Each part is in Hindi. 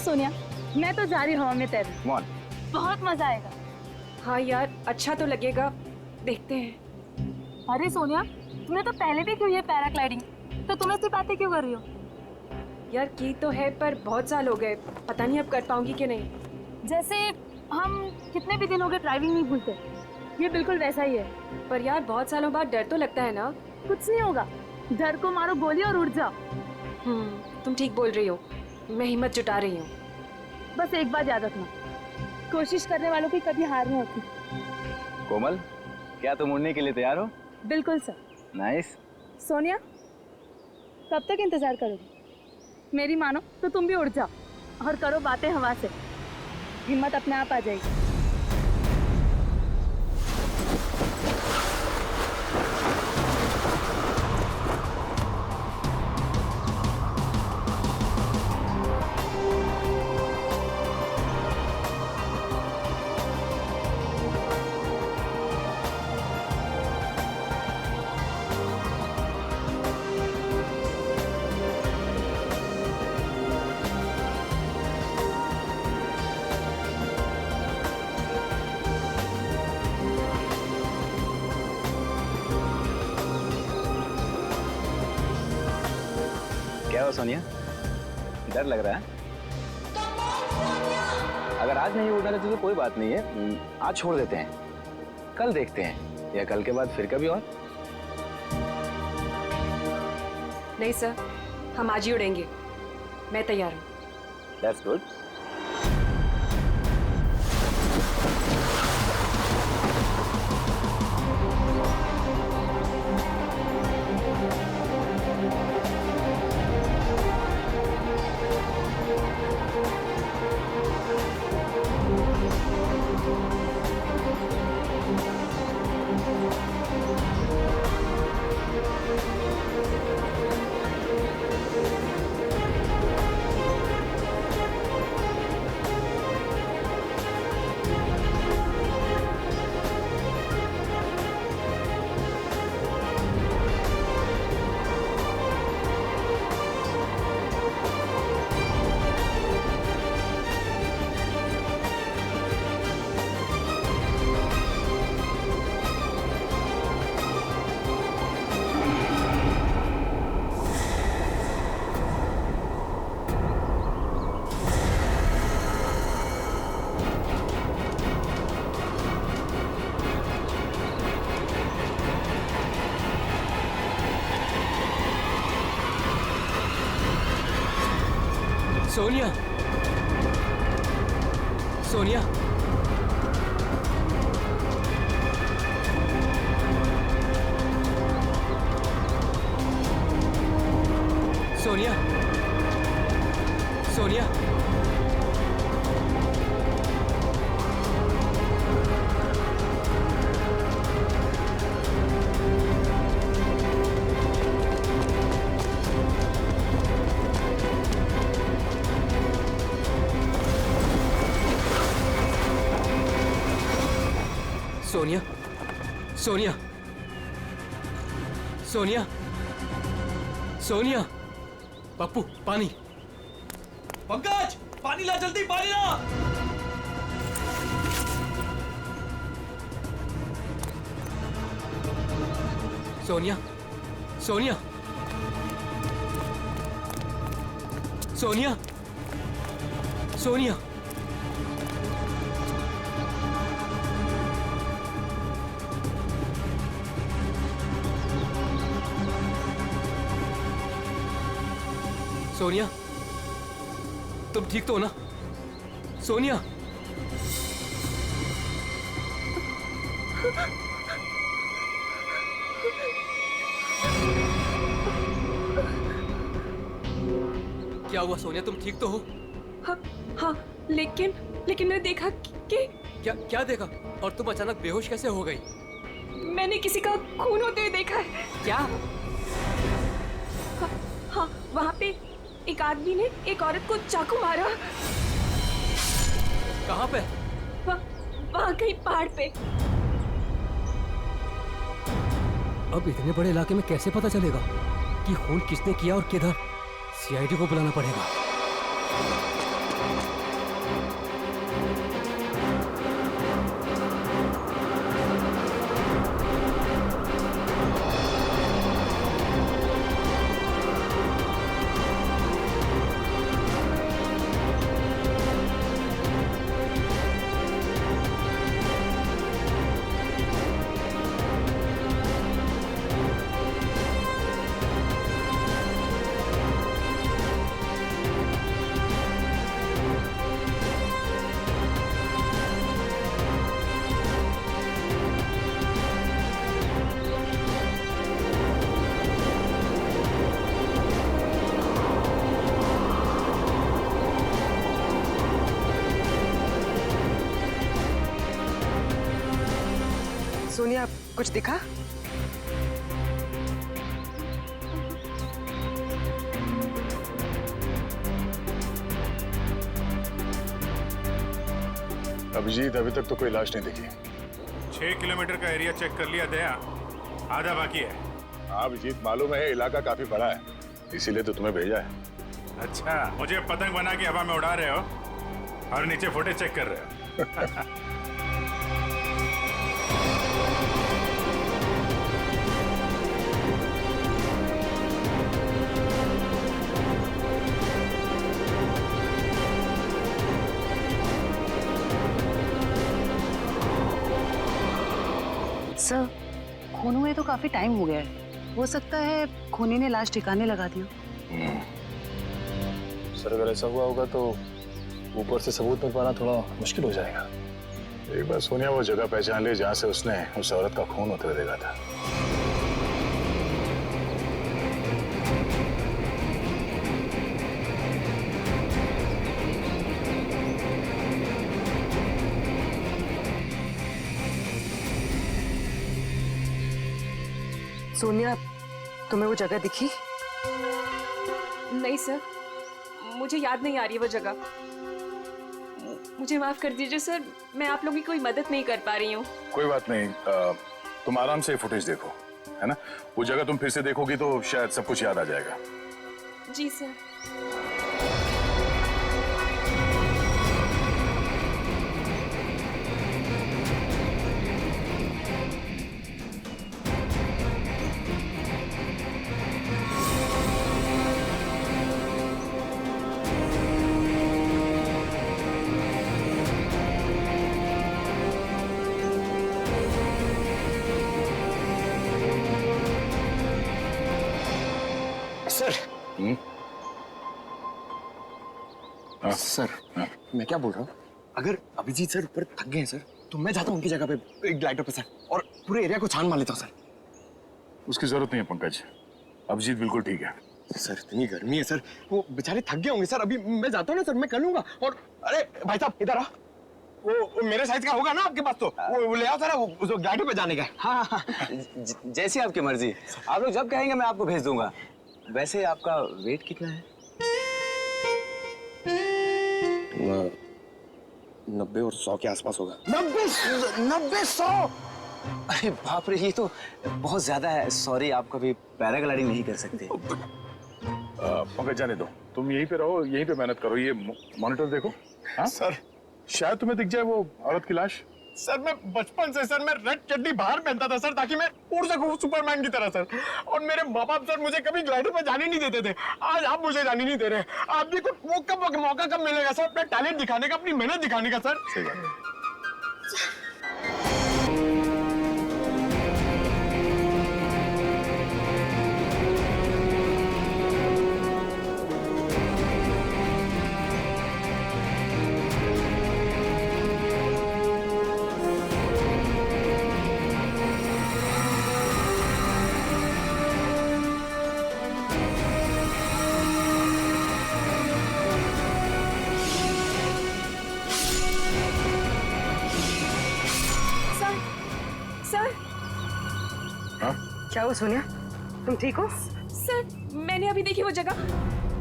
सोनिया, मैं तो जा रही हवा में तैरने। बहुत मजा आएगा। हाँ यार, अच्छा तो लगेगा, देखते हैं। अरे सोनिया, तुमने तो पहले भी की है पैराग्लाइडिंग, तो तुम ऐसी बातें क्यों कर रही हो? यार की तो है, पर बहुत साल हो गए, पता नहीं अब कर पाऊंगी कि नहीं। जैसे हम कितने भी दिन हो गए ड्राइविंग नहीं भूलते, ये बिल्कुल वैसा ही है। पर यार बहुत सालों बाद डर तो लगता है ना। कुछ नहीं होगा, डर को मारो गोली और उड़ जाओ। तुम ठीक बोल रही हो, मैं हिम्मत जुटा रही हूँ। बस एक बात याद रखना, कोशिश करने वालों की कभी हार नहीं होती। कोमल, क्या तुम उड़ने के लिए तैयार हो? बिल्कुल सर। नाइस। सोनिया, कब तक इंतजार करोगे? मेरी मानो तो तुम भी उड़ जाओ और करो बातें हवा से, हिम्मत अपने आप आ जाएगी। क्या हो सोनिया, डर लग रहा है? अगर आज नहीं उड़ना तो कोई बात नहीं है, आज छोड़ देते हैं, कल देखते हैं, या कल के बाद फिर कभी और। नहीं सर, हम आज ही उड़ेंगे, मैं तैयार हूँ। That's good. सोनिया, सोनिया, सोनिया, सोनिया, सोनिया, सोनिया, सोनिया, सोनिया, पप्पू पानी। पंकज, पानी ला, जल्दी पानी ला। सोनिया, सोनिया, सोनिया, सोनिया, सोनिया, तुम ठीक तो हो ना? सोनिया, क्या हुआ सोनिया, तुम ठीक तो हो? हाँ हाँ, लेकिन मैंने देखा कि क्या देखा? और तुम अचानक बेहोश कैसे हो गई? मैंने किसी का खून होते हुए देखा है। क्या? हाँ, वहाँ पे एक आदमी ने एक औरत को चाकू मारा। कहाँ पे? वहाँ कहीं पहाड़ पे। अब इतने बड़े इलाके में कैसे पता चलेगा कि खून किसने किया और किधर? सीआईडी को बुलाना पड़ेगा। सोनिया, कुछ दिखा? अभिजीत, अभी तक तो कोई लाश नहीं दिखी। 6 किलोमीटर का एरिया चेक कर लिया दया, आधा बाकी है। हाँ अभिजीत, मालूम है इलाका काफी बड़ा है, इसीलिए तो तुम्हें भेजा है। अच्छा, मुझे पतंग बना के हवा में उड़ा रहे हो और नीचे फुटेज चेक कर रहे हो। सर, खून हुए तो काफी टाइम हो गया है। हो सकता है खूनी ने लाश ठिकाने लगा दी हो। सर अगर ऐसा हुआ होगा तो ऊपर से सबूत मिल पाना थोड़ा मुश्किल हो जाएगा। एक बार सोनिया वो जगह पहचान ली जहाँ से उसने उस औरत का खून होते हुए देखा था। सोनिया, तुम्हें वो जगह दिखी? नहीं सर, मुझे याद नहीं आ रही वो जगह। मुझे माफ कर दीजिए सर, मैं आप लोगों की कोई मदद नहीं कर पा रही हूँ। कोई बात नहीं, तुम आराम से फुटेज देखो, है ना? वो जगह तुम फिर से देखोगी तो शायद सब कुछ याद आ जाएगा। जी सर। सर। हाँ? सर, हाँ? मैं क्या बोल रहा हूँ, अगर अभिजीत सर ऊपर थक गए हैं सर, तो मैं जाता हूँ उनकी जगह पे एक ग्लाइडर पे सर, और पूरे एरिया को छान मार लेता हूँ सर। उसकी जरूरत नहीं है पंकज, अभिजीत बिल्कुल ठीक है। सर इतनी गर्मी है सर, वो बेचारे थक गए होंगे सर। अभी मैं जाता हूँ ना सर, मैं कर लूंगा। और अरे भाई साहब इधर आ, वो मेरे साइज का होगा ना आपके पास? तो वो ले आओ सर, वो ग्लाइडर पे जाने का। हाँ, जैसी आपकी मर्जी, आप लोग जब कहेंगे मैं आपको भेज दूंगा। वैसे आपका वेट कितना है? 90 और 100 के आसपास होगा। 90-100? अरे बाप रे, ये तो बहुत ज्यादा है। सॉरी, आप कभी पैराग्लाइडिंग नहीं कर सकते। पंकज जाने दो, तुम यहीं पे रहो, यहीं पे मेहनत करो। ये मॉनिटर देखो। हाँ सर, शायद तुम्हें दिख जाए वो औरत की लाश। सर मैं बचपन से सर मैं रेड चड्डी बाहर पहनता था सर, ताकि मैं उड़ सकूं सुपरमैन की तरह सर। और मेरे माँ बाप सर मुझे कभी ग्लाइडर पे जाने नहीं देते थे। आज आप मुझे जाने नहीं दे रहे। आप भी को वो कब मौका कब मिलेगा सर अपना टैलेंट दिखाने का, अपनी मेहनत दिखाने का सर? सही बात है। सर, सर, हाँ? क्या हुआ सोनिया, तुम ठीक हो? सर, मैंने अभी देखी वो जगह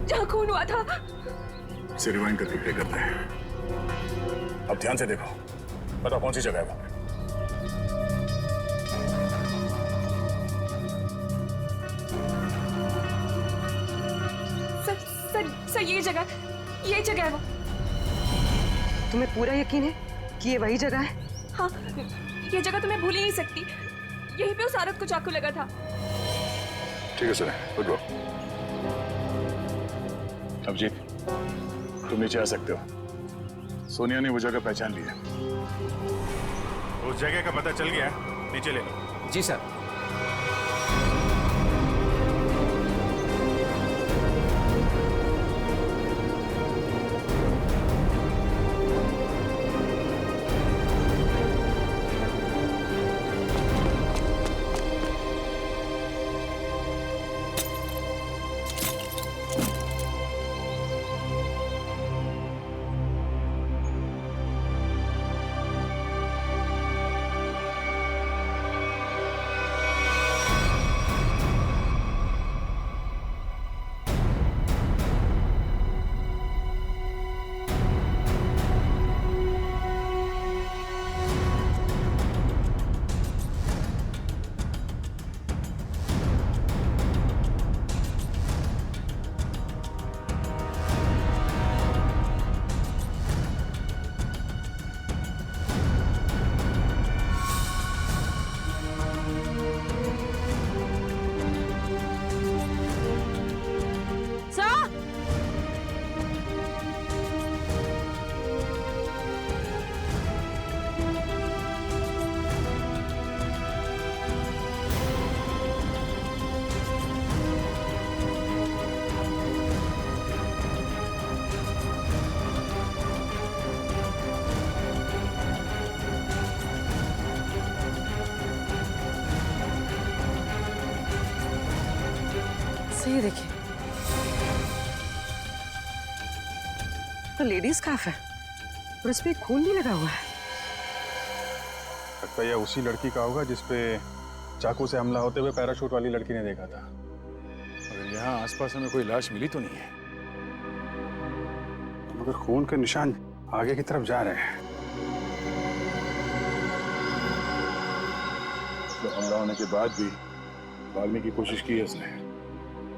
जहाँ खून हुआ था। इसे रिवाइंड करके प्ले करते हैं। अब ध्यान से देखो, बताओ कौन सी जगह है वो? सर, सर, सर, ये जगह है वो। तुम्हें पूरा यकीन है कि ये वही जगह है? हाँ, ये जगह तो मैं भूल ही नहीं सकती। यहीं पे उस औरत को चाकू लगा था। ठीक है सुने, गुड गो। अभिजीत, तुम नीचे आ सकते हो। सोनिया ने वो जगह पहचान ली है। उस जगह का पता चल गया, नीचे ले लो। जी सर। सर ये देखिए, तो लेडीज स्कार्फ है और इस पे खून भी लगा हुआ है। लगता है यह उसी लड़की का होगा जिसपे चाकू से हमला होते हुए पैराशूट वाली लड़की ने देखा था। मगर यहाँ आसपास हमें कोई लाश मिली तो नहीं है, मगर खून के निशान आगे की तरफ जा रहे हैं। तो हमला होने के बाद भी भागने की कोशिश की है उसने।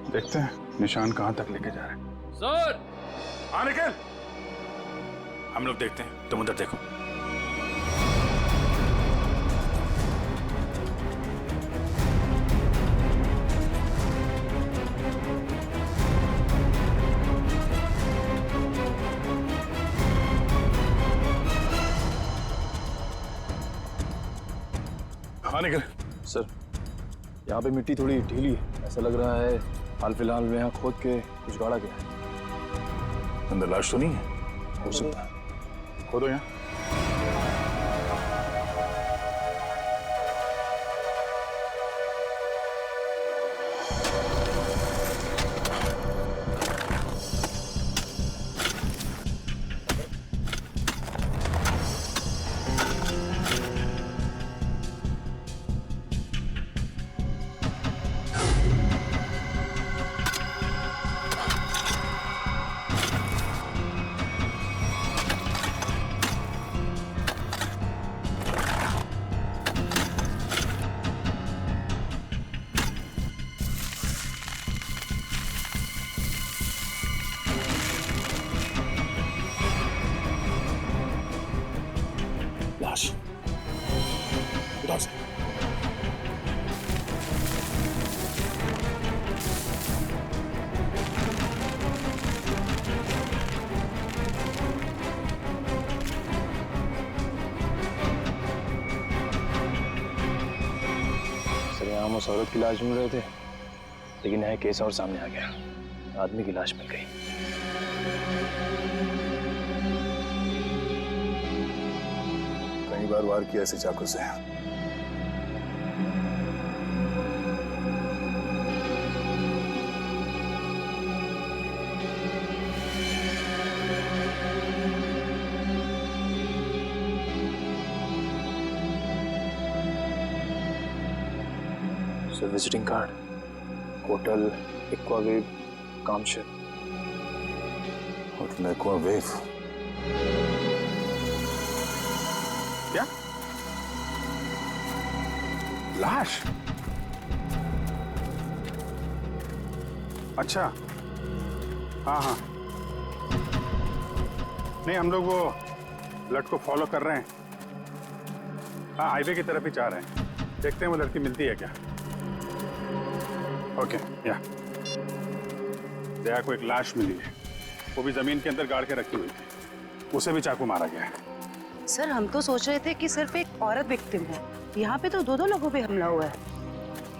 देखते हैं निशान कहाँ तक लेके जा रहे हैं। सर हाँ निकल, हम लोग देखते हैं, तुम उधर देखो। हाँ निकल। सर यहाँ पे मिट्टी थोड़ी ढीली है, ऐसा लग रहा है हाल फिलहाल में यहाँ खोद के कुछ गाड़ा गया है। अंदर लाश तो नहीं है? हो सकता है। खोदो यहाँ। लाश उधर से। सर यहाँ हम उस औरत की लाश ढूंढ रहे थे, लेकिन यहाँ केस और सामने आ गया, आदमी की लाश मिल गई। कई बार वार किया ऐसे चाकू से। Sir visiting card, hotel Aquawave Kamshet. Hotel Aquawave. क्या लाश? अच्छा हाँ हाँ, नहीं हम लोग वो लड़के को फॉलो कर रहे हैं। हाँ हाईवे की तरफ ही जा रहे हैं, देखते हैं वो लड़की मिलती है क्या। ओके या दया को एक लाश मिली है, वो भी जमीन के अंदर गाड़ के रखी हुई थी, उसे भी चाकू मारा गया है। सर हम तो सोच रहे थे कि सिर्फ एक औरत विक्टिम है, यहाँ पे तो दो लोगों पे हमला हुआ है।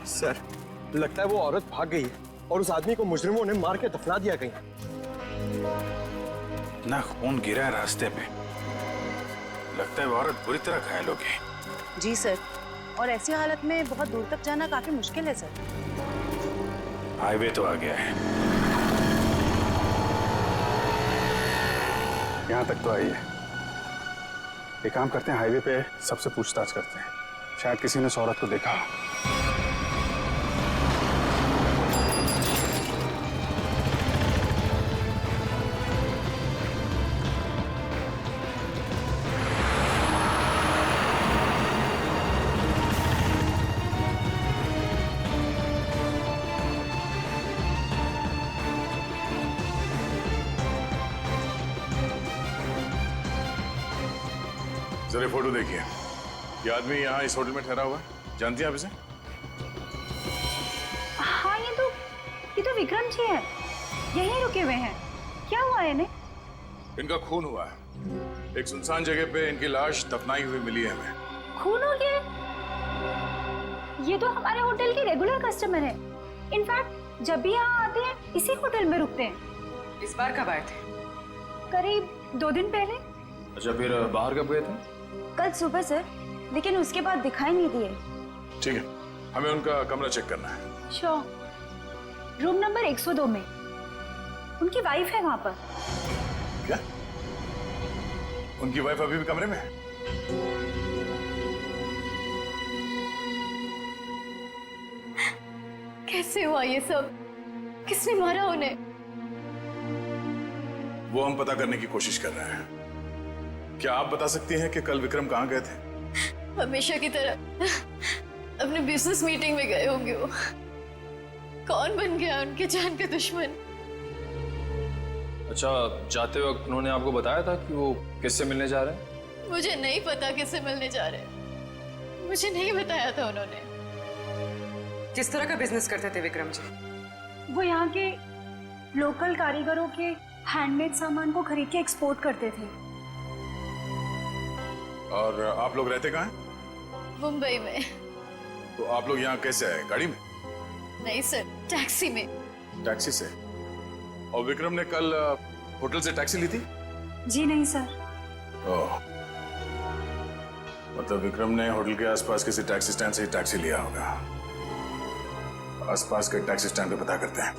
सर लगता है वो औरत भाग गई है और उस आदमी को मुजरिमों ने मार के दफना दिया कहीं। ना खून गिरा है रास्ते पे, लगता है वो औरत बुरी तरह घायल हो गई। जी सर, और ऐसी हालत में बहुत दूर तक जाना काफी मुश्किल है सर। हाईवे तो आ गया है, यहाँ तक तो आई है। एक काम करते हैं, हाईवे पे सबसे पूछताछ करते हैं, शायद किसी ने उस औरत को देखा हो। जरा फोटो देखिए, ये आदमी यहाँ इस होटल में ठहरा हुआ है, जानती हैं आप इसे? हाँ ये तो विक्रम जी है, यहीं रुके हुए हैं। क्या हुआ है इन्हें? इनका खून हुआ है, एक सुनसान जगह पे इनकी लाश दफनाई हुई मिली है हमें। खून हो गया? ये तो हमारे होटल के रेगुलर कस्टमर है। इनफैक्ट जब भी यहाँ आते हैं इसी होटल में रुकते हैं। इस बार कब आए थे? करीब 2 दिन पहले। अच्छा फिर बाहर कब गए थे? कल सुबह सर, लेकिन उसके बाद दिखाई नहीं दिए। ठीक है, हमें उनका कमरा चेक करना है। श्योर। रूम नंबर 102 में। उनकी वाइफ है वहां पर। क्या? उनकी वाइफ अभी भी कमरे में है? कैसे हुआ ये सब? किसने मारा उन्हें? वो हम पता करने की कोशिश कर रहे हैं। क्या आप बता सकती हैं कि कल विक्रम कहाँ गए थे? हमेशा की तरह अपने बिजनेस मीटिंग में गए होंगे वो। कौन बन गया उनके जान का दुश्मन? अच्छा, जाते वक्त उन्होंने आपको बताया था कि वो किससे मिलने जा रहे हैं? मुझे नहीं पता किससे मिलने जा रहे हैं। मुझे नहीं बताया था उन्होंने। किस तरह का बिजनेस करते थे विक्रम जी? वो यहाँ के लोकल कारीगरों के हैंडमेड सामान को खरीद के एक्सपोर्ट करते थे। और आप लोग रहते कहाँ हैं? मुंबई में। तो आप लोग यहाँ कैसे आए? गाड़ी में? नहीं सर, टैक्सी में। टैक्सी से? और विक्रम ने कल होटल से टैक्सी ली थी? जी नहीं सर। ओह, मतलब विक्रम ने होटल के आसपास किसी टैक्सी स्टैंड से ही टैक्सी लिया होगा। आसपास के टैक्सी स्टैंड पे पता करते हैं।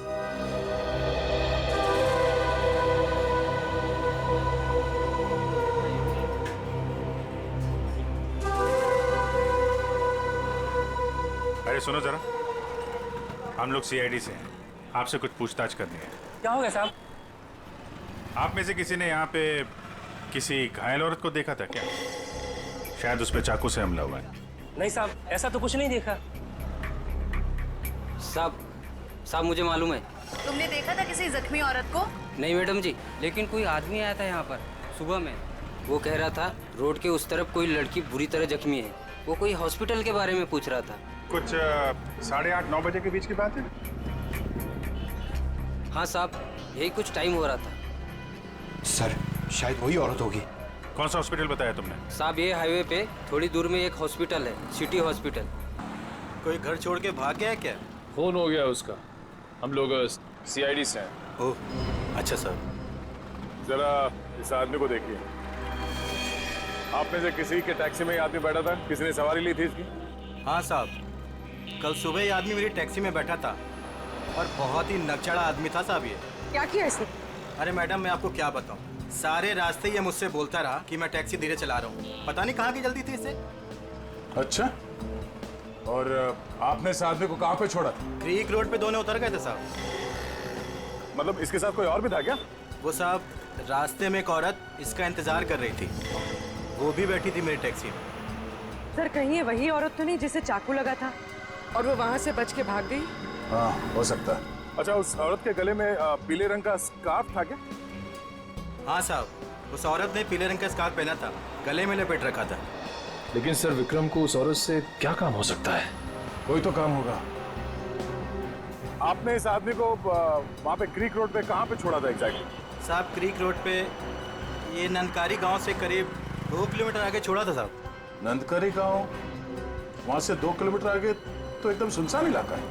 अरे सुनो जरा, हम लोग सीआईडी से हैं, आपसे कुछ पूछताछ करनी है। क्या हो गया साहब? आप में से किसी ने यहाँ पे किसी घायल औरत को देखा था क्या? शायद उस पे चाकू से हमला हुआ है। नहीं साहब, ऐसा तो कुछ नहीं देखा। साहब मुझे मालूम है। तुमने देखा था किसी जख्मी औरत को? नहीं मैडम जी, लेकिन कोई आदमी आया था यहाँ पर सुबह में। वो कह रहा था रोड के उस तरफ कोई लड़की बुरी तरह जख्मी है। वो कोई हॉस्पिटल के बारे में पूछ रहा था। कुछ 8:30-9 बजे के बीच की बात है। हाँ साहब, यही कुछ टाइम हो रहा था। सर, शायद वही औरत होगी। कौन सा हॉस्पिटल बताया तुमने? साहब ये हाईवे पे थोड़ी दूर में एक हॉस्पिटल है, सिटी हॉस्पिटल। कोई घर छोड़ के भाग गया है क्या? फोन हो गया उसका। हम लोग सीआईडी से हैं। ओह, अच्छा सर। जरा इस आदमी को देखिए। आप में से किसी के टैक्सी में ये आदमी बैठा था? किसी ने सवारी ली थी इसकी? हाँ साहब, कल सुबह ये आदमी मेरी टैक्सी में बैठा था और बहुत ही नकचड़ा आदमी था साहब ये। क्या किया इसने? अरे मैडम, मैं आपको क्या बताऊं, सारे रास्ते ये मुझसे बोलता रहा कि मैं टैक्सी धीरे चला रहा हूँ। पता नहीं कहाँ की जल्दी थी इसे। अच्छा, और आपने इस आदमी को कहाँ पे छोड़ा था? क्रीक रोड पे दोनों उतर गए थे साहब। मतलब इसके साथ कोई और भी था क्या? वो साहब, रास्ते में एक औरत इसका इंतजार कर रही थी, वो भी बैठी थी मेरी टैक्सी में। सर, कहीं ये वही औरत तो नहीं जिसे चाकू लगा था और वो वहां से बच के भाग गई? हाँ, हो सकता है। अच्छा, उस औरत के गले में पीले रंग का स्कार्फ था क्या? हाँ साहब, उस औरत ने पीले रंग का स्कार्फ पहना था, गले में लपेट रखा था। लेकिन सर, विक्रम को उस औरत से क्या काम हो सकता है? कोई तो काम होगा। आपने इस आदमी को वहाँ पे क्रीक रोड पे कहाँ पे छोड़ा था एग्जैक्टली? साहब, क्रीक रोड पे ये नंदकारी गांव से करीब 2 किलोमीटर आगे छोड़ा था साहब। नंदकारी गांव? वहाँ से 2 किलोमीटर आगे तो एकदम सुनसान इलाका है।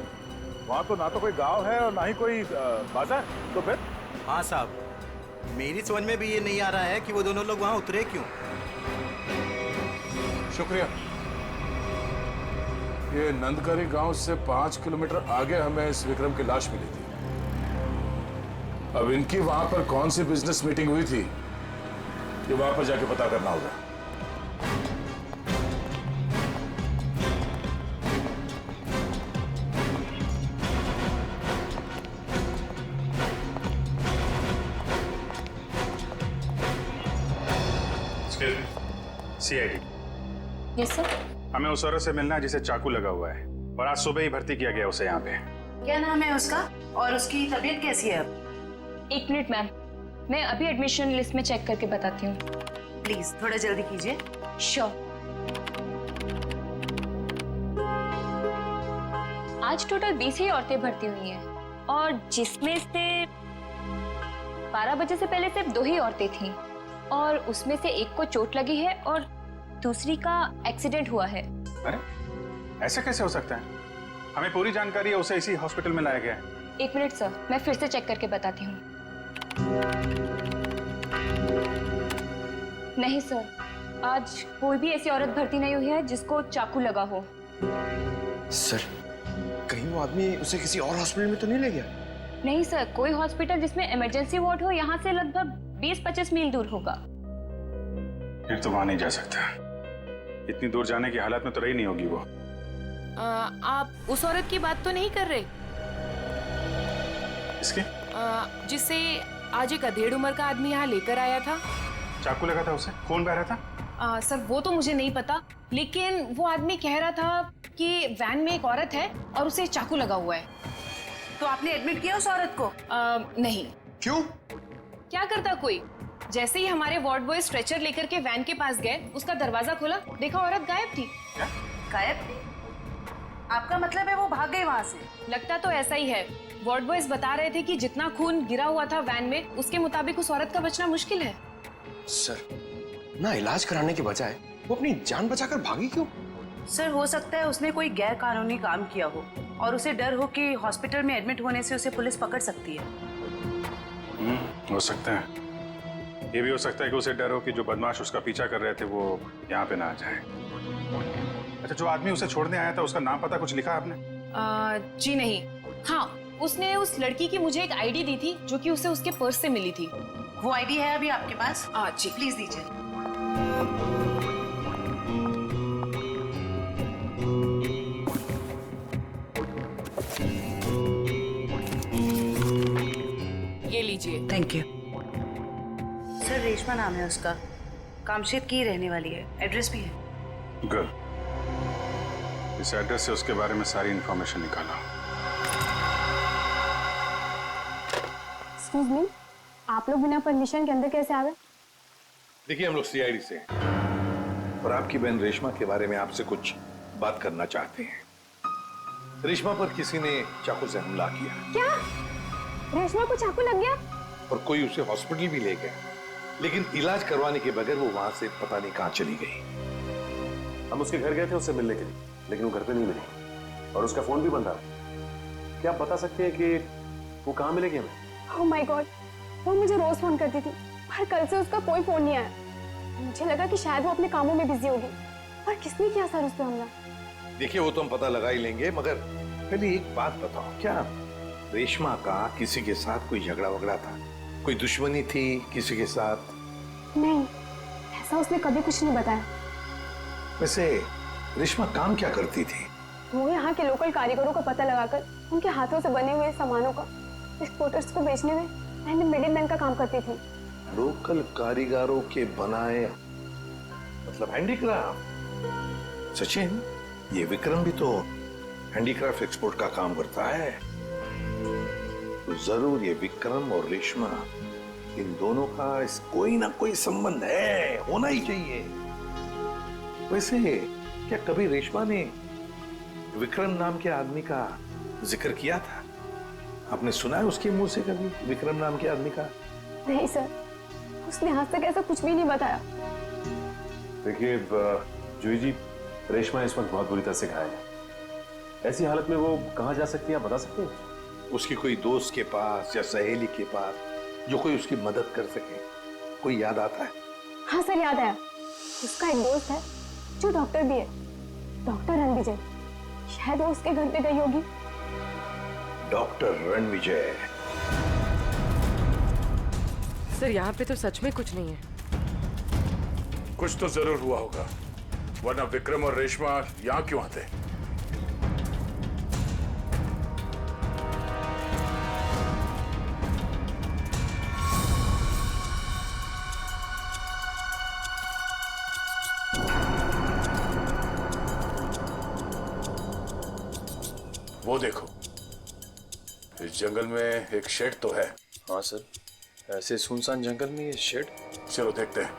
वहाँ तो ना तो कोई गांव है और ना ही कोई बाजार। तो फिर? हाँ साहब, मेरी समझ में भी ये नहीं आ रहा है कि वो दोनों लोग वहाँ उतरे क्यों। शुक्रिया। ये नंदकारी गांव से 5 किलोमीटर आगे हमें इस विक्रम की लाश मिली थी। अब इनकी वहां पर कौन सी बिजनेस मीटिंग हुई थी, ये वहां पर जाके पता करना होगा। सीआईडी। Yes sir. हमें उस औरत से मिलना है जिसे चाकू लगा हुआ है और आज सुबह ही भर्ती किया गया उसे यहाँ पे। क्या नाम है उसका और उसकी तबीयत कैसी है अब? 1 मिनट मैम, मैं अभी एडमिशन लिस्ट में चेक करके बताती हूँ। प्लीज थोड़ा जल्दी कीजिए। श्योर। आज टोटल 20 ही औरतें भर्ती हुई हैं और जिसमें से 12 बजे से पहले सिर्फ 2 ही औरतें थीं और उसमें से एक को चोट लगी है और दूसरी का एक्सीडेंट हुआ है। अरे ऐसे कैसे हो सकता है? हमें पूरी जानकारी है, उसे इसी हॉस्पिटल में लाया गया है। 1 मिनट सर, मैं फिर से चेक करके बताती हूँ। नहीं सर, आज कोई भी ऐसी औरत भर्ती नहीं हुई है जिसको चाकू लगा हो। सर, कहीं वो आदमी उसे किसी और हॉस्पिटल में तो नहीं ले गया? नहीं सर, कोई हॉस्पिटल जिसमें इमरजेंसी वार्ड हो यहाँ से लगभग 20-25 मील दूर होगा। फिर तो वहां नहीं जा सकता। इतनी दूर जाने की हालत में तो रही नहीं होगी वो। आप उस औरत की बात तो नहीं कर रहे? इसके? जिसे आज एक अधेड़ उम्र का आदमी यहाँ लेकर आया था। चाकू लगा था उसे? खून बह रहा था? सर वो तो मुझे नहीं पता, लेकिन वो आदमी कह रहा था कि वैन में एक औरत है और उसे चाकू लगा हुआ है। तो आपने एडमिट किया उस औरत को? नहीं। क्यों? क्या करता कोई? जैसे ही हमारे वार्ड बॉय स्ट्रेचर लेकर के वैन के पास गए, उसका दरवाजा खोला, देखा औरत गायब थी। गायब? आपका मतलब है वो भाग गई वहाँ से? लगता तो ऐसा ही है। वार्ड बॉयज बता रहे थे कि जितना खून गिरा हुआ था वैन में, उसके मुताबिक उस औरत का बचना मुश्किल है। सर, ना इलाज कराने के बजाय वो अपनी जान बचाकर भागी क्यों? सर हो सकता है उसने कोई गैर कानूनी काम किया हो और उसे डर हो कि हॉस्पिटल में एडमिट होने से उसे पुलिस पकड़ सकती है। हो सकता है। ये भी हो सकता है कि उसे डर हो कि जो बदमाश उसका पीछा कर रहे थे वो यहाँ पे ना आ जाए। अच्छा, जो आदमी उसे छोड़ने आया था उसका नाम पता कुछ लिखा आपने? जी नहीं। हाँ, उसने उस लड़की की मुझे एक आईडी दी थी जो कि उसे उसके पर्स से मिली थी। वो आईडी है अभी आपके पास? जी प्लीज दीजिए। ये लीजिए। Thank you. सर रेशमा नाम है उसका, कामशेद की रहने वाली है, एड्रेस भी है। गुड। इस एड्रेस से उसके बारे में सारी इंफॉर्मेशन निकालो। एक्सक्यूज मी, आप लोग बिना परमिशन के अंदर कैसे आ गए? देखिए, हम लोग सीआईडी से हैं और आपकी बहन रेशमा के बारे में आपसे कुछ बात करना चाहते हैं। रेशमा पर किसी ने चाकू से हमला किया। क्या? रेशमा को चाकू लग गया? और कोई उसे हॉस्पिटल भी ले गया, लेकिन इलाज करवाने के बगैर वो वहां से पता नहीं कहां चली गई। हम उसके घर गए थे उससे मिलने के लिए, लेकिन वो घर पे नहीं मिली और उसका फोन भी बंद था। क्या आप बता सकते हैं कि वो कहाँ मिलेगी हमें? ओह माय गॉड, वो मुझे रोज फोन करती थी, पर कल से उसका कोई फोन नहीं आया। मुझे लगा कि शायद वो अपने कामों में बिजी होगी। पर किसने किया सर उस पे हमला? देखिए, वो तो हम पता लगा ही लेंगे, मगर पहले एक बात बताओ, क्या रेशमा का किसी के साथ कोई झगड़ा वगड़ा था? कोई दुश्मनी थी किसी के साथ? नहीं, ऐसा उसने कभी कुछ नहीं बताया। वैसे रेशमा काम क्या करती थी? वो यहाँ के लोकल कारीगरों का पता लगाकर उनके हाथों से बने हुए सामानों का एक्सपोर्टर्स को बेचने में एंड मिडिल मैन का काम करती थी। लोकल कारीगरों के बनाए, मतलब हैंडीक्राफ्ट। सचिन, ये विक्रम भी तो हैंडीक्राफ्ट एक्सपोर्ट का काम करता है, तो जरूर ये विक्रम और रेशमा, इन दोनों का कोई ना कोई संबंध है, होना ही चाहिए। वैसे क्या कभी रेशमा ने विक्रम नाम के आदमी का जिक्र किया था? आपने सुना है उसके मुंह से कभी विक्रम नाम के आदमी का? नहीं सर, उसने आज तक ऐसा कुछ भी नहीं बताया। देखिए जूही जी, रेशमा इस वक्त बहुत बुरी तरह से घायल है। ऐसी हालत में वो कहाँ जा सकती है, आप बता सकते हैं? उसकी कोई दोस्त के पास या सहेली के पास जो कोई उसकी मदद कर सके, कोई याद आता है? हाँ सर, याद आया। उसका एक दोस्त है जो डॉक्टर भी है, डॉक्टर रणविजय। शायद वो उसके घर पे गई होगी। डॉक्टर रणविजय? सर यहाँ पे तो सच में कुछ नहीं है। कुछ तो जरूर हुआ होगा, वरना विक्रम और रेशमा यहाँ क्यों आते? वो देखो, इस जंगल में एक शेड तो है। हाँ सर, ऐसे सुनसान जंगल में ये शेड? चलो देखते हैं।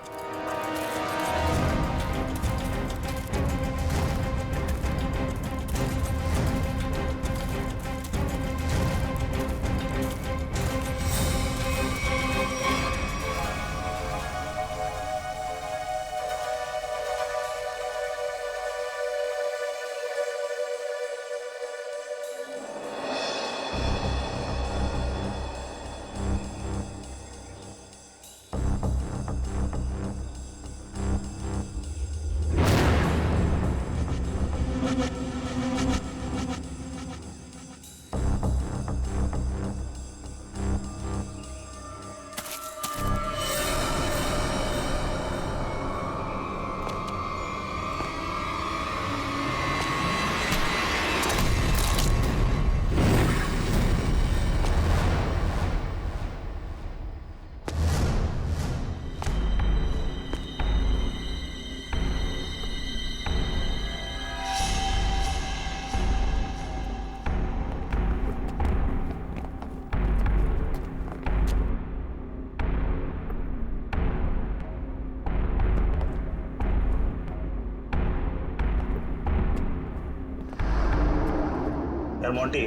यार मोंटी,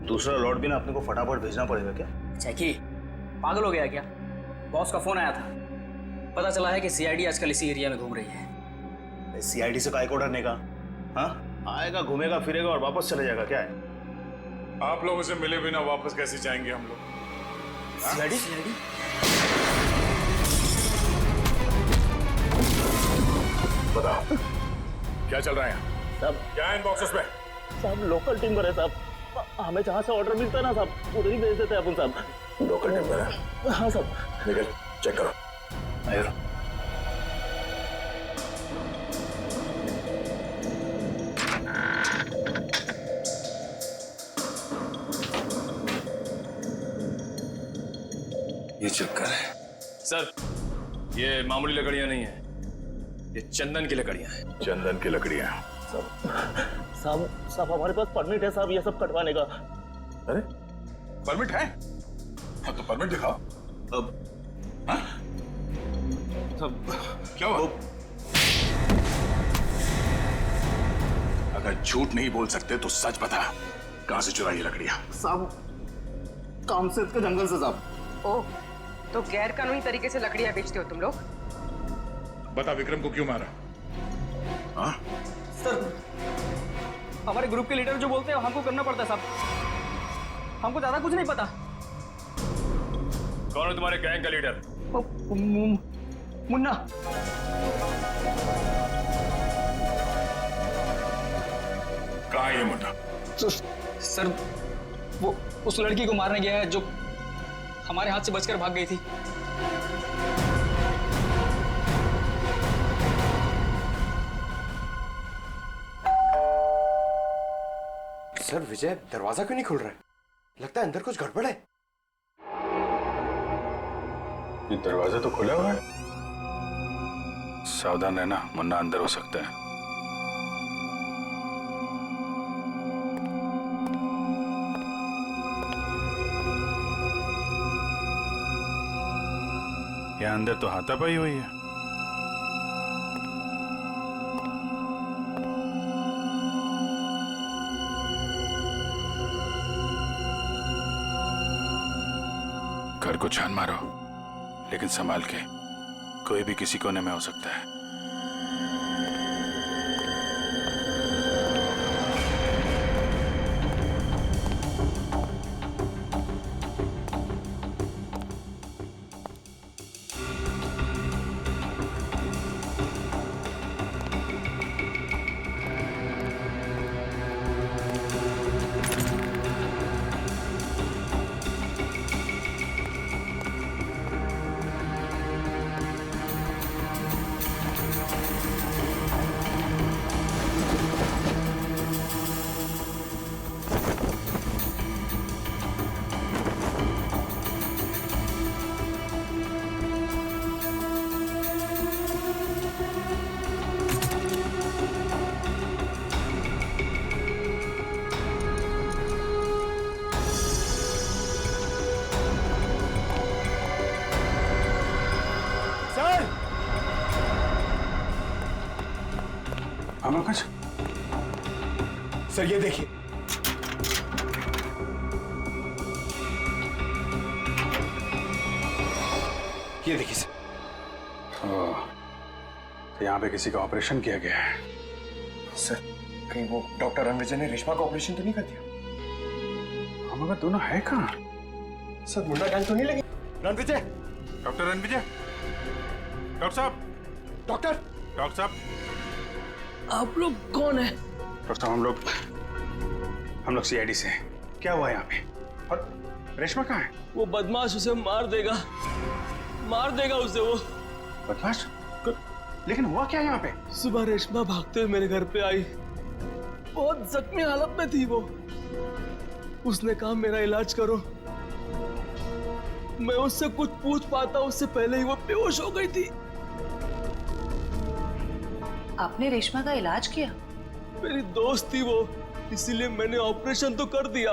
दूसरा लॉट भी ना अपने को फटाफट भेजना पड़ेगा क्या? जैकी पागल हो गया क्या? बॉस का फोन आया था, पता चला है कि सीआईडी आजकल इसी एरिया में घूम रही है। सीआईडी से काय को डरने का? हाँ, आएगा घूमेगा फिरेगा और वापस चले जाएगा, क्या है? आप लोगों से मिले बिना वापस कैसे जाएंगे हम लोग? सीआईडी? बताओ क्या चल रहा है यहाँ? सब क्या है इन बॉक्सेस में? सब लोकल टिम्बर है साहब, हमें जहाँ से ऑर्डर मिलता है ना साहब उधर ही भेज देते हैं अपन साहब। लोकल टिम्बर है? हाँ साहब। निकल चेक करो। आइए। ये चक्कर है सर, ये मामूली लकड़ियां नहीं है, ये चंदन की लकड़ियां हैं। चंदन की लकड़ियां? साहब हमारे पास परमिट है साहब ये सब कटवाने का। अरे परमिट है? हाँ तो परमिट दिखाओ। अब सब क्या हुआ? अगर झूठ नहीं बोल सकते तो सच बता, कहां से चुराई ये लकड़ियां? साहब कामसेद के जंगल से साहब। ओह, तो गैर कानूनी तरीके से लकड़ियां बेचते हो तुम लोग? बता विक्रम को क्यों मारा? हाँ? सर, हमारे ग्रुप के लीडर जो बोलते हैं हमको करना पड़ता है साहब, हमको ज्यादा कुछ नहीं पता। कौन है तुम्हारे गैंग का लीडर? मुन्ना। कहाँ है ये मुन्ना? सर, वो उस लड़की को मारने गया है जो हमारे हाथ से बचकर भाग गई थी। सर विजय, दरवाजा क्यों नहीं खुल रहा है? लगता है अंदर कुछ गड़बड़ है। ये दरवाजा तो खुला हुआ है। सावधान रहना, मुन्ना अंदर हो सकता है। यहाँ अंदर तो हाथापाई हुई है। घर को छान मारो, लेकिन संभाल के, कोई भी किसी कोने में हो सकता है। पंकज, सर ये देखिए। ये देखिए सर। तो यहाँ पे किसी का ऑपरेशन किया गया है। सर कहीं वो डॉक्टर रणविजय ने रेशमा का ऑपरेशन तो नहीं कर दिया? मगर दोनों है कहाँ? सर मुन्ना गैंग तो नहीं लगी? रणविजय, डॉक्टर रणविजय, डॉक्टर साहब, डॉक्टर साहब, आप लोग कौन है? डॉक्टर साहब, हम लोग सीआईडी से हैं। क्या हुआ यहाँ पे? और रेशमा कहाँ है? वो बदमाश उसे मार देगा उसे वो। बदमाश? लेकिन हुआ क्या यहाँ पे? सुबह रेशमा भागते हुए मेरे घर पे आई, बहुत जख्मी हालत में थी वो। उसने कहा मेरा इलाज करो। मैं उससे कुछ पूछ पाता उससे पहले ही वो बेहोश हो गई थी। आपने रेशमा का इलाज किया? मेरी दोस्त थी वो, इसीलिए मैंने ऑपरेशन तो कर दिया।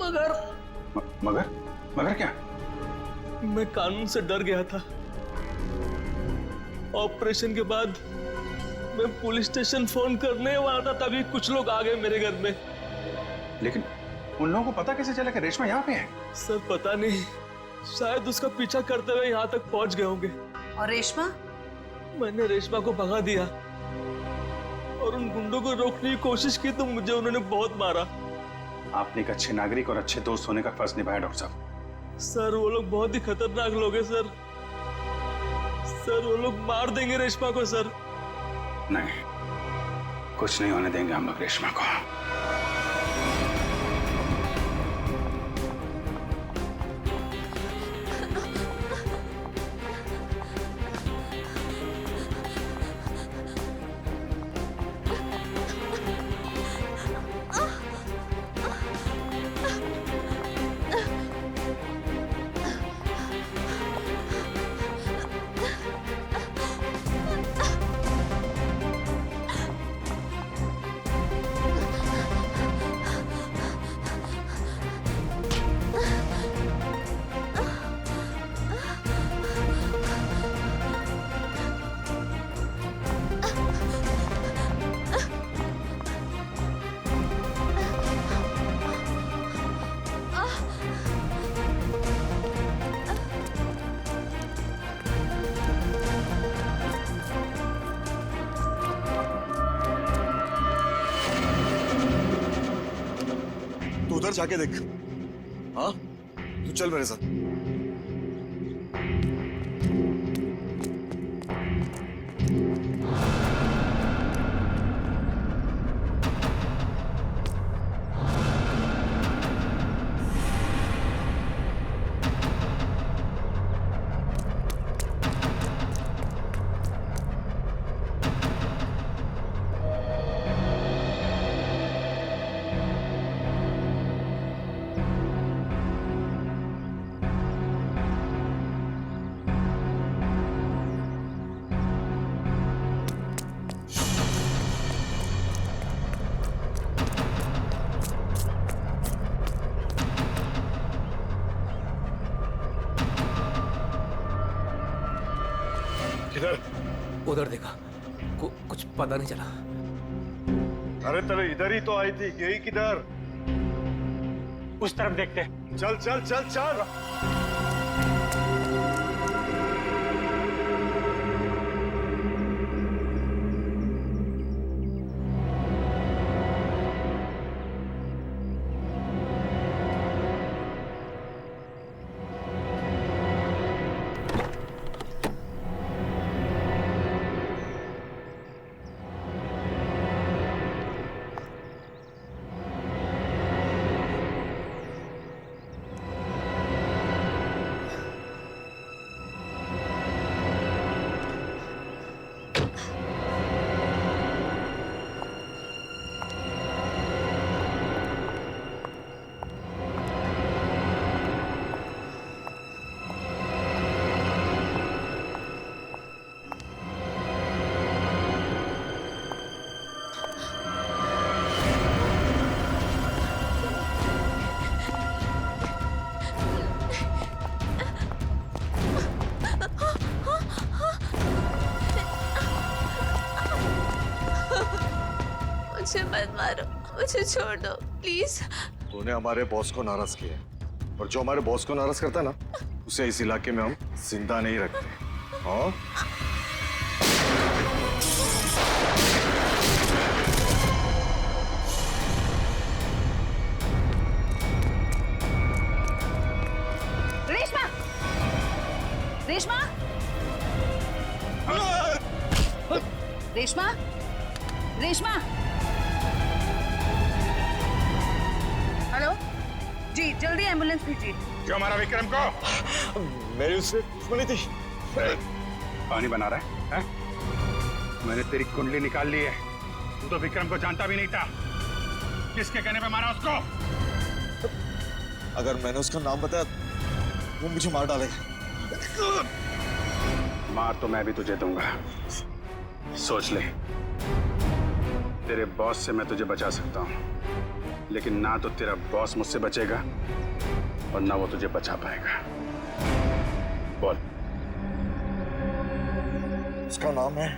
मगर क्या? मैं कानून से डर गया था। ऑपरेशन के बाद मैं पुलिस स्टेशन फोन करने वाला था, तभी कुछ लोग आ गए मेरे घर में। लेकिन उन लोगों को पता कैसे चला कि रेशमा यहाँ पे है? सर पता नहीं, शायद उसका पीछा करते हुए यहाँ तक पहुँच गए होंगे। और रेशमा? मैंने रेशमा को भगा दिया और उन गुंडों को रोकने की कोशिश की तो मुझे उन्होंने बहुत मारा। आपने एक अच्छे नागरिक और अच्छे दोस्त होने का फर्ज निभाया डॉक्टर साहब। सर वो लोग बहुत ही खतरनाक लोग हैं सर। सर वो लोग मार देंगे रेशमा को सर। नहीं, कुछ नहीं होने देंगे हम लोग रेशमा को। उधर जाके देख। हाँ, तू चल मेरे साथ। उधर देखा, कुछ पता नहीं चला। अरे तेरे इधर ही तो आई थी, गई किधर? उस तरफ देखते। चल चल चल चल। मुझे मत मारो, मुझे छोड़ दो प्लीज। तूने हमारे बॉस को नाराज किया, और जो हमारे बॉस को नाराज करता है ना, उसे इस इलाके में हम जिंदा नहीं रखते। हाँ? रेशमा! रेशमा! रेशमा! रेशमा! हेलो जी, जल्दी एम्बुलेंस भेजिए। क्यों मारा विक्रम को? मेरी उससे दुश्मनी थी। पानी बना रहा है? मैंने तेरी कुंडली निकाल ली है। तू तो विक्रम को जानता भी नहीं था। किसके कहने पे मारा उसको? अगर मैंने उसका नाम बताया वो मुझे मार डालेगा। मार तो मैं भी तुझे दूंगा, सोच ले। तेरे बॉस से मैं तुझे बचा सकता हूँ, लेकिन ना तो तेरा बॉस मुझसे बचेगा और ना वो तुझे बचा पाएगा। बोल। उसका नाम है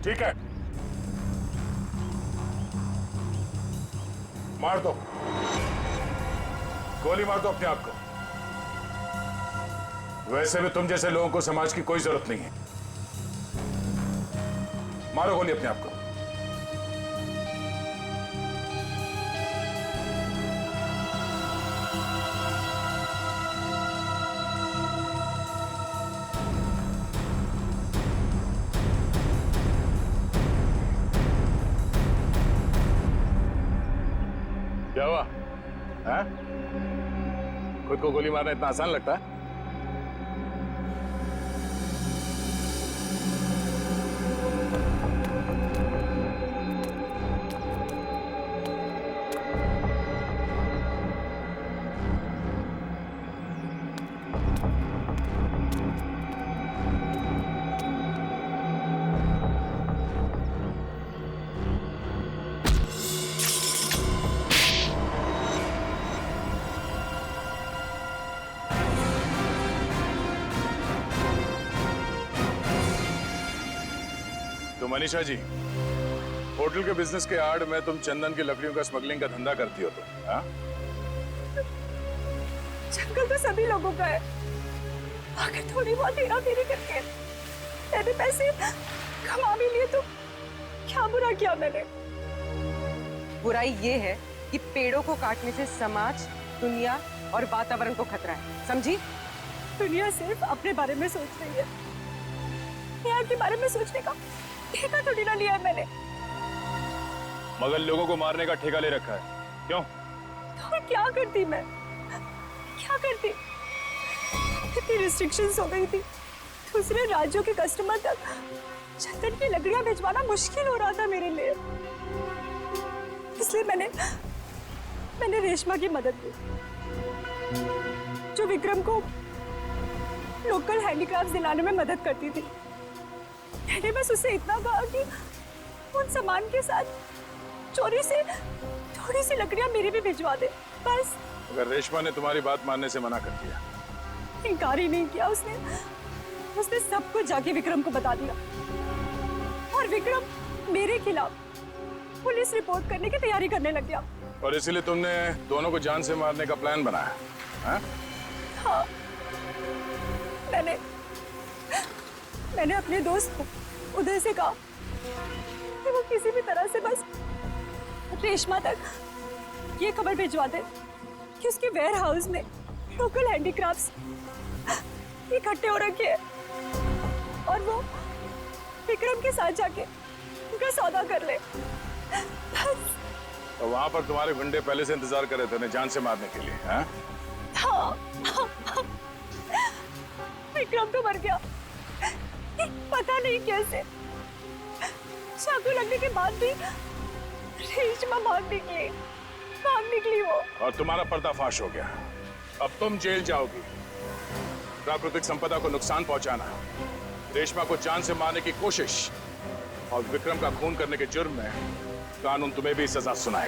ठीक है, मार दो, गोली मार दो अपने आप को। वैसे भी तुम जैसे लोगों को समाज की कोई जरूरत नहीं है। मारो गोली अपने आप को। क्या हुआ? हैं? खुद को गोली मारना इतना आसान लगता है? तो मनीषा जी, होटल के बिजनेस के आड़ में तुम चंदन की लकड़ियों का स्मगलिंग का धंधा करती हो तुम, हाँ? जंगल तो सभी लोगों का है। अगर थोड़ी बहुत हेरा फेरी करके मैंने पैसे कमा भी लिए तो क्या बुरा किया मैंने? बुराई ये है कि पेड़ों को काटने से समाज, दुनिया और वातावरण को खतरा है, समझी? दुनिया सिर्फ अपने बारे में सोच रही है, यार के बारे में सोचने का ठेका थोड़ी ना लिया है मैंने। मगर लोगों को मारने का ठेका ले रखा है, क्यों? तो क्या करती मैं? क्या करती? इतनी रिस्ट्रिक्शंस हो गई थी, दूसरे राज्यों के कस्टमर तक चंदन की लकड़ियां भिजवाना मुश्किल हो रहा था मेरे लिए। इसलिए मैंने रेशमा की मदद की, जो विक्रम को लोकल हैंडीक्राफ्ट दिलाने में मदद करती थी। मैंने बस उससे इतना कहा कि उन सामान के साथ चोरी से थोड़ी सी लकड़ियां मेरी भी भिजवा दे, बस। अगर रेशमा ने तुम्हारी बात मानने से मना कर दिया? इनकार ही नहीं किया उसने सब कुछ जाके विक्रम को बता दिया और विक्रम मेरे खिलाफ पुलिस रिपोर्ट करने की तैयारी करने लग गया। और इसीलिए तुमने दोनों को जान से मारने का प्लान बनाया, हाँ? हाँ, मैंने अपने दोस्त उदय से कहा कि वो किसी भी तरह से बस रेशमा तक ये खबर भिजवा दे कि उसके वेयर हाउस में लोकल हैंडीक्राफ्ट्स इकट्ठे हो रखे हैं और वो विक्रम के साथ जाके उनका सौदा कर ले, बस। तो वहां पर तुम्हारे गुंडे पहले से इंतजार कर रहे थे उन्हें जान से मारने के लिए, हाँ? हाँ। विक्रम तो मर गया, पता नहीं कैसे। चाकू लगने के बाद भी रेशमा भाग निकली वो। और तुम्हारा पर्दाफाश हो गया। अब तुम जेल जाओगी। प्राकृतिक संपदा को नुकसान पहुंचाना, रेशमा को जान से मारने की कोशिश और विक्रम का खून करने के जुर्म में कानून तुम्हें भी सजा सुनाएगा।